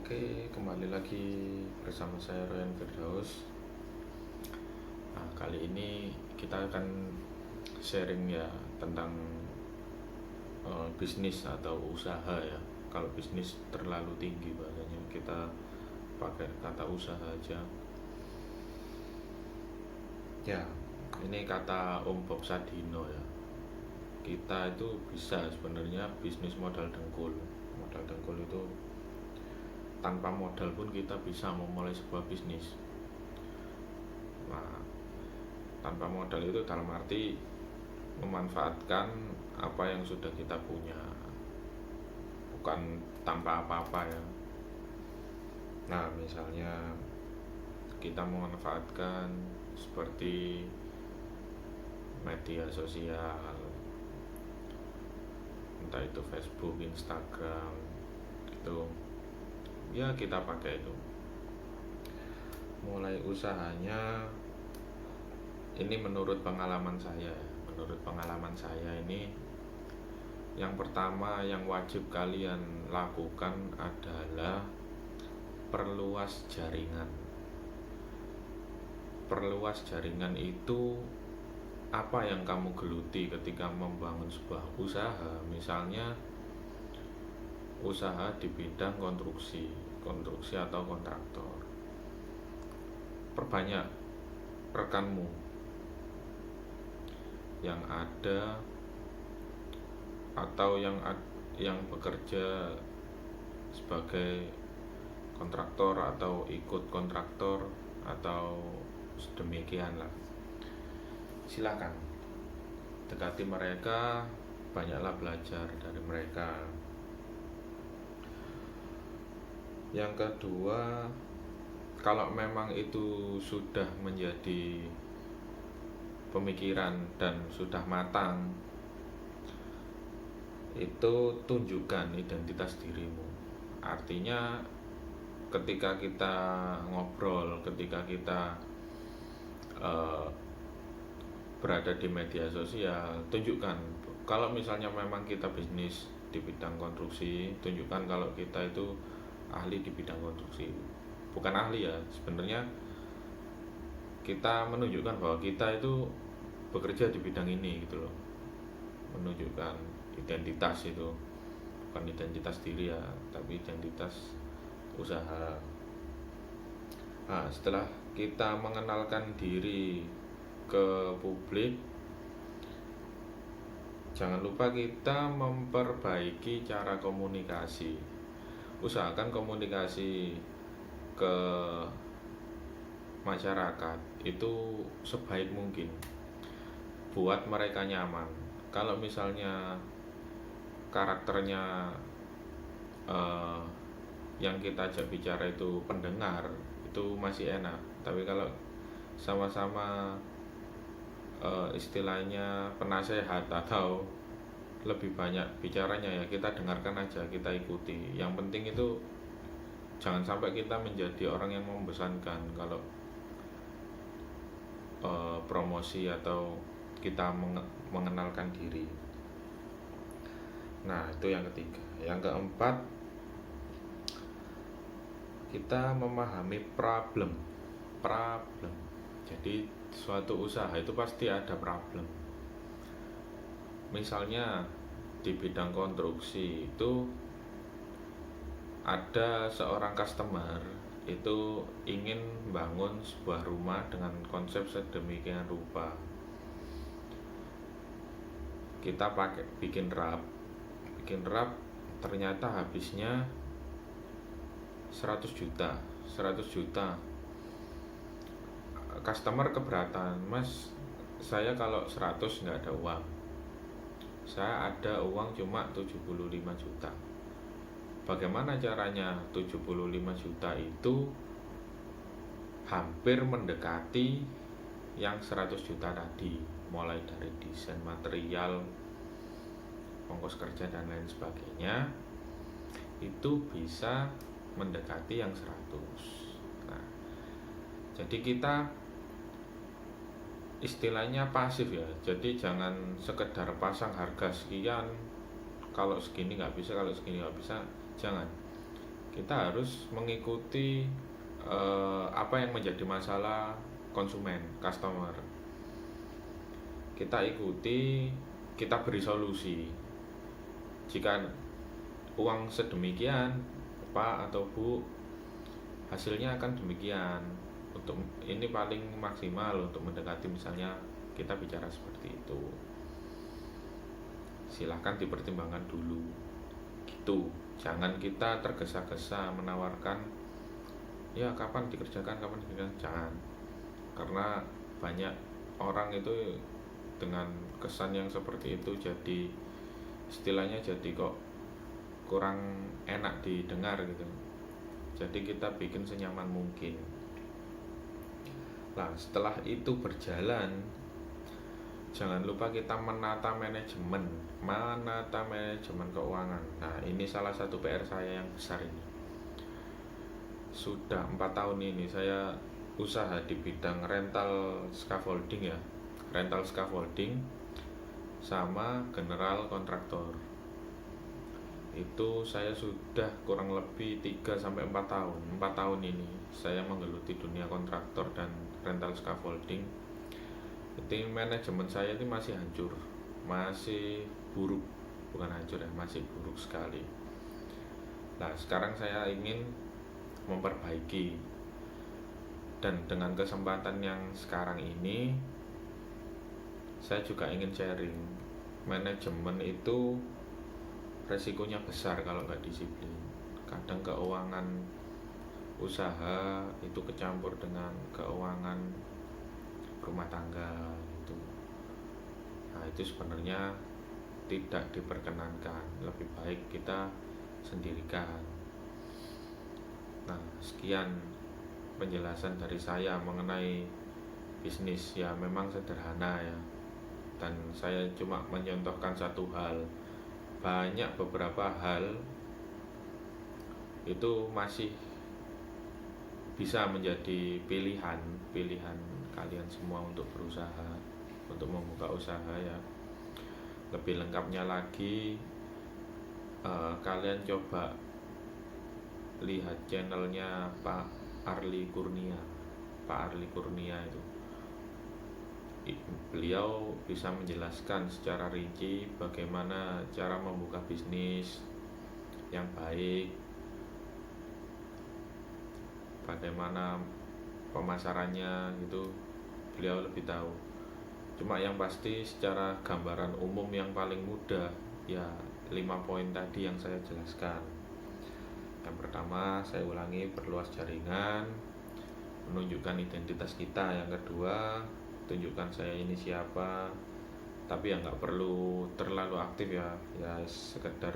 Oke, kembali lagi bersama saya Ryan Firdaus. Nah, kali ini kita akan sharing ya tentang bisnis atau usaha ya. Kalau bisnis terlalu tinggi bahasanya, kita pakai kata usaha aja. Ya, ini kata Om Bob Sadino ya. Kita itu bisa sebenarnya bisnis modal dengkul. Modal dengkul itu tanpa modal pun kita bisa memulai sebuah bisnis. Nah, tanpa modal itu dalam arti memanfaatkan apa yang sudah kita punya, bukan tanpa apa-apa ya. Nah, misalnya kita memanfaatkan seperti media sosial, entah itu Facebook, Instagram, gitu ya, kita pakai itu. Mulai usahanya ini menurut pengalaman saya ini, yang pertama yang wajib kalian lakukan adalah perluas jaringan. Perluas jaringan itu apa yang kamu geluti ketika membangun sebuah usaha. Misalnya usaha di bidang konstruksi atau kontraktor. Perbanyak rekanmu yang ada atau yang bekerja sebagai kontraktor atau ikut kontraktor atau sedemikian lah. Silakan dekati mereka, banyaklah belajar dari mereka. Yang kedua, kalau memang itu sudah menjadi pemikiran dan sudah matang, itu tunjukkan identitas dirimu. Artinya ketika kita ngobrol, ketika kita berada di media sosial, tunjukkan kalau misalnya memang kita bisnis di bidang konstruksi, tunjukkan kalau kita itu ahli di bidang konstruksi. Bukan ahli ya, sebenarnya kita menunjukkan bahwa kita itu bekerja di bidang ini gitu loh. Menunjukkan identitas itu, bukan identitas diri ya, tapi identitas usaha. Nah, setelah kita mengenalkan diri ke publik, jangan lupa kita memperbaiki cara komunikasi. Usahakan komunikasi ke masyarakat itu sebaik mungkin, buat mereka nyaman. Kalau misalnya karakternya yang kita ajak bicara itu pendengar, itu masih enak. Tapi kalau sama-sama istilahnya penasehat atau lebih banyak bicaranya, ya kita dengarkan aja, kita ikuti. Yang penting itu jangan sampai kita menjadi orang yang membosankan kalau promosi atau kita mengenalkan diri. Nah, itu yang ketiga. Yang keempat, kita memahami problem. Jadi suatu usaha itu pasti ada problem. Misalnya di bidang konstruksi itu ada seorang customer itu ingin bangun sebuah rumah dengan konsep sedemikian rupa. Kita bikin rap, ternyata habisnya 100 juta. Customer keberatan, "Mas, saya kalau 100 nggak ada uang. Saya ada uang cuma 75 juta. Bagaimana caranya 75 juta itu hampir mendekati yang 100 juta tadi, mulai dari desain material, ongkos kerja dan lain sebagainya, itu bisa mendekati yang 100. Nah, jadi kita istilahnya pasif ya. Jadi jangan sekedar pasang harga sekian, kalau segini nggak bisa, kalau segini nggak bisa. Jangan. kita harus mengikuti apa yang menjadi masalah konsumen, customer. Kita ikuti, kita beri solusi. Jika uang sedemikian, Pak atau Bu, hasilnya akan demikian. Untuk ini paling maksimal untuk mendekati, misalnya kita bicara seperti itu. Silahkan dipertimbangkan dulu. Gitu. Jangan kita tergesa-gesa menawarkan, ya kapan dikerjakan, jangan. Karena banyak orang itu dengan kesan yang seperti itu jadi istilahnya jadi kok kurang enak didengar gitu. Jadi kita bikin senyaman mungkin. Nah, setelah itu berjalan, jangan lupa kita menata manajemen keuangan. Nah, ini salah satu PR saya yang besar ini. Sudah 4 tahun ini saya usaha di bidang rental scaffolding ya. Rental scaffolding sama general kontraktor. Itu saya sudah kurang lebih 3-4 tahun. 4 tahun ini saya menggeluti dunia kontraktor dan rental scaffolding. Jadi manajemen saya ini masih hancur, masih buruk, bukan hancur ya, masih buruk sekali. Nah, sekarang saya ingin memperbaiki, dan dengan kesempatan yang sekarang ini saya juga ingin sharing. Manajemen itu resikonya besar kalau nggak disiplin. Kadang keuangan usaha itu kecampur dengan keuangan rumah tangga itu. Nah, itu sebenarnya tidak diperkenankan. Lebih baik kita sendirikan. Nah, sekian penjelasan dari saya mengenai bisnis. Ya memang sederhana ya, dan saya cuma menyontohkan satu hal. Banyak beberapa hal itu masih bisa menjadi pilihan kalian semua untuk berusaha, untuk membuka usaha ya. Lebih lengkapnya lagi, kalian coba lihat channelnya Pak Arli Kurnia. Pak Arli Kurnia itu, beliau bisa menjelaskan secara rinci bagaimana cara membuka bisnis yang baik, bagaimana pemasarannya, itu beliau lebih tahu. Cuma yang pasti secara gambaran umum yang paling mudah ya 5 poin tadi yang saya jelaskan. Yang pertama, saya ulangi, perluas jaringan, menunjukkan identitas kita. Yang kedua, tunjukkan saya ini siapa, tapi ya nggak perlu terlalu aktif ya sekedar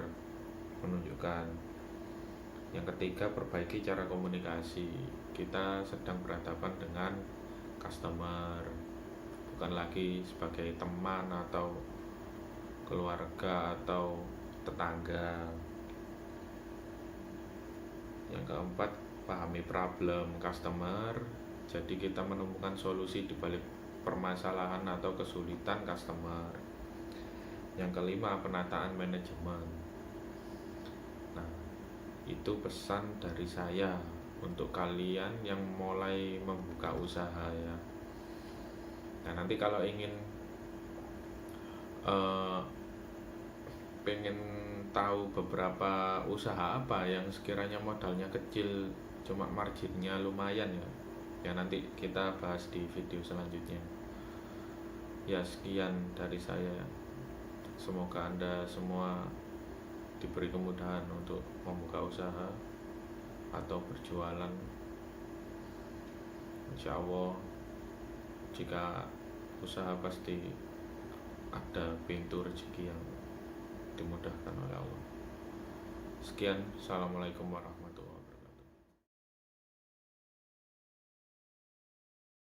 menunjukkan. Yang ketiga, perbaiki cara komunikasi. Kita sedang berhadapan dengan customer, bukan lagi sebagai teman atau keluarga atau tetangga. Yang keempat, pahami problem customer. Jadi kita menemukan solusi di balik permasalahan atau kesulitan customer. Yang kelima, penataan manajemen. Nah, itu pesan dari saya untuk kalian yang mulai membuka usaha ya. Nah, nanti kalau ingin pengen tahu beberapa usaha apa yang sekiranya modalnya kecil cuma marginnya lumayan ya nanti kita bahas di video selanjutnya. Ya, sekian dari saya. Semoga Anda semua diberi kemudahan untuk membuka usaha atau berjualan. Insya Allah, jika usaha pasti ada pintu rezeki yang dimudahkan oleh Allah. Sekian, assalamualaikum warahmatullahi wabarakatuh.